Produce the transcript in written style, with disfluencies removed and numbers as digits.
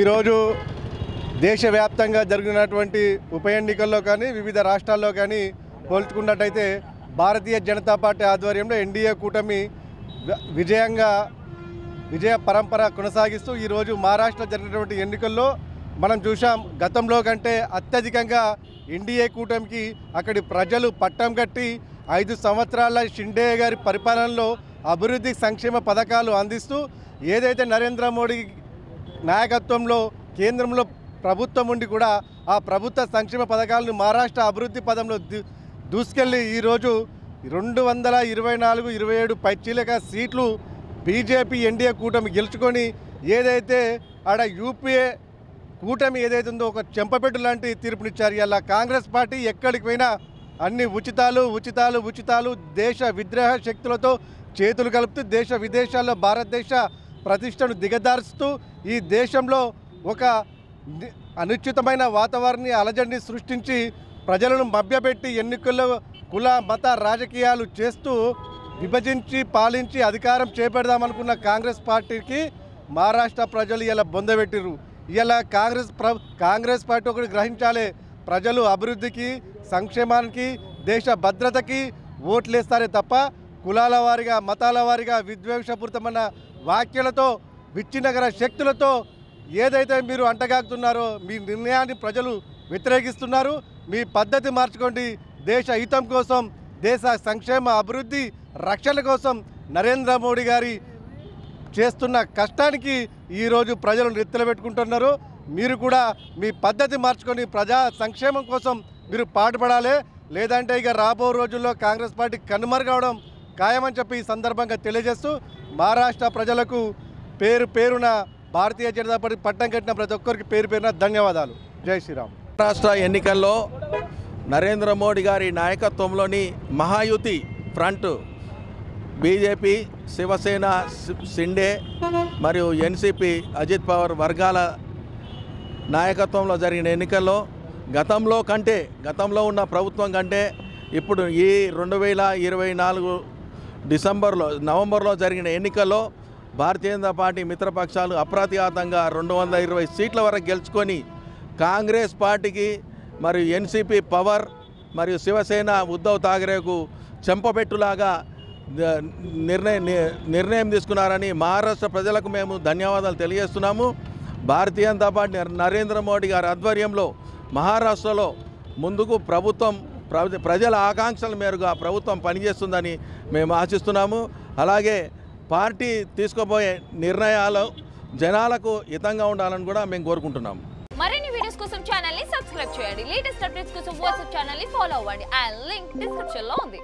ఈరోజు దేశవ్యాప్తంగా జరిగినటువంటి ఉప ఎన్నికల్లో కానీ వివిధ రాష్ట్రాల్లో కానీ పోల్చుకున్నట్టయితే భారతీయ జనతా పార్టీ ఆధ్వర్యంలో ఎన్డీఏ కూటమి విజయ పరంపర కొనసాగిస్తూ ఈరోజు మహారాష్ట్రలో జరిగినటువంటి ఎన్నికల్లో మనం చూసాం. గతంలో కంటే అత్యధికంగా ఎన్డీఏ కూటమికి అక్కడి ప్రజలు పట్టం కట్టి 5 సంవత్సరాల షిండే గారి పరిపాలనలో అభివృద్ధి సంక్షేమ పథకాలు అందిస్తూ ఏదైతే నరేంద్ర మోడీ నాయకత్వంలో కేంద్రంలో ప్రభుత్వం ఉండి కూడా ఆ ప్రభుత్వ సంక్షేమ పథకాలను మహారాష్ట్ర అభివృద్ధి పదంలో దూసుకెళ్ళి ఈరోజు 224-27 పైచీలక సీట్లు బీజేపీ ఎన్డీఏ కూటమి గెలుచుకొని ఏదైతే ఆడ యూపీఏ కూటమి ఏదైతే ఉందో ఒక చెంపపెట్టు లాంటి తీర్పునిచ్చారు. ఇలా కాంగ్రెస్ పార్టీ ఎక్కడికి పోయినా అన్ని ఉచితాలు దేశ విద్రోహ శక్తులతో చేతులు కలుపుతూ దేశ విదేశాల్లో భారతదేశ ప్రతిష్టను దిగదార్చుతూ ఈ దేశంలో ఒక అనుచితమైన వాతావరణాన్ని అలజడిని సృష్టించి ప్రజలను మభ్యపెట్టి ఎన్నికల్లో కుల మత రాజకీయాలు చేస్తూ విభజించి పాలించి అధికారం చేపడదామనుకున్న కాంగ్రెస్ పార్టీకి మహారాష్ట్ర ప్రజలు ఇలా బొందబెట్టిరు. ఇలా కాంగ్రెస్ పార్టీ ఒకటి గ్రహించాలి, ప్రజలు అభివృద్ధికి సంక్షేమానికి దేశ భద్రతకి ఓట్లేస్తారే తప్ప కులాల వారిగా మతాల వారిగా విద్వేషపూరితమైన వ్యాఖ్యలతో విచ్ఛిన్నకర శక్తులతో ఏదైతే మీరు అంటగాగుతున్నారో మీ నిర్ణయాన్ని ప్రజలు వ్యతిరేకిస్తున్నారు. మీ పద్ధతి మార్చుకోండి. దేశ హితం కోసం దేశ సంక్షేమ అభివృద్ధి రక్షణ కోసం నరేంద్ర మోడీ గారి చేస్తున్న కష్టానికి ఈరోజు ప్రజలు నెత్తిన పెట్టుకుంటున్నారు. మీరు కూడా మీ పద్ధతి మార్చుకొని ప్రజా సంక్షేమం కోసం మీరు పాటుపడాలి. లేదంటే ఇక రాబో రోజుల్లో కాంగ్రెస్ పార్టీ కనుమరుగవడం ఖాయమని చెప్పి ఈ సందర్భంగా తెలియజేస్తూ మహారాష్ట్ర ప్రజలకు పేరున భారతీయ జనతా పార్టీ పట్టం కట్టిన ప్రతి ఒక్కరికి పేరున ధన్యవాదాలు. జై శ్రీరామ్. మహారాష్ట్ర ఎన్నికల్లో నరేంద్ర మోడీ గారి నాయకత్వంలోని మహాయుతి ఫ్రంట్ బీజేపీ, శివసేన, షిండే మరియు ఎన్సీపీ అజిత్ పవార్ వర్గాల నాయకత్వంలో జరిగిన ఎన్నికల్లో గతంలో ఉన్న ప్రభుత్వం కంటే ఇప్పుడు ఈ 2024 నవంబర్లో జరిగిన ఎన్నికల్లో భారతీయ జనతా పార్టీ మిత్రపక్షాలు అప్రతిహతంగా 220 సీట్ల వరకు గెలుచుకొని కాంగ్రెస్ పార్టీకి మరియు ఎన్సీపీ పవర్ మరియు శివసేన ఉద్ధవ్ ఠాక్రేకు చెంపపెట్టులాగా నిర్ణయం తీసుకున్నారని మహారాష్ట్ర ప్రజలకు మేము ధన్యవాదాలు తెలియజేస్తున్నాము. భారతీయ జనతా పార్టీ నరేంద్ర మోడీ గారి ఆధ్వర్యంలో మహారాష్ట్రలో ముందుకు ప్రజల ఆకాంక్షల మేరకు ప్రభుత్వం పనిచేస్తుందని మేము ఆశిస్తున్నాము. అలాగే పార్టీ తీసుకోబోయే నిర్ణయాలు జనాలకు హితంగా ఉండాలని కూడా మేము కోరుకుంటున్నాము. మరిన్ని వీడియోస్ కోసం ఛానల్ ని సబ్స్క్రైబ్ చేయండి. లేటెస్ట్ అప్డేట్స్ కోసం వాట్సాప్ ఛానల్ ని ఫాలో అవ్వండి. ఆ లింక్ డిస్క్రిప్షన్ లో ఉంది.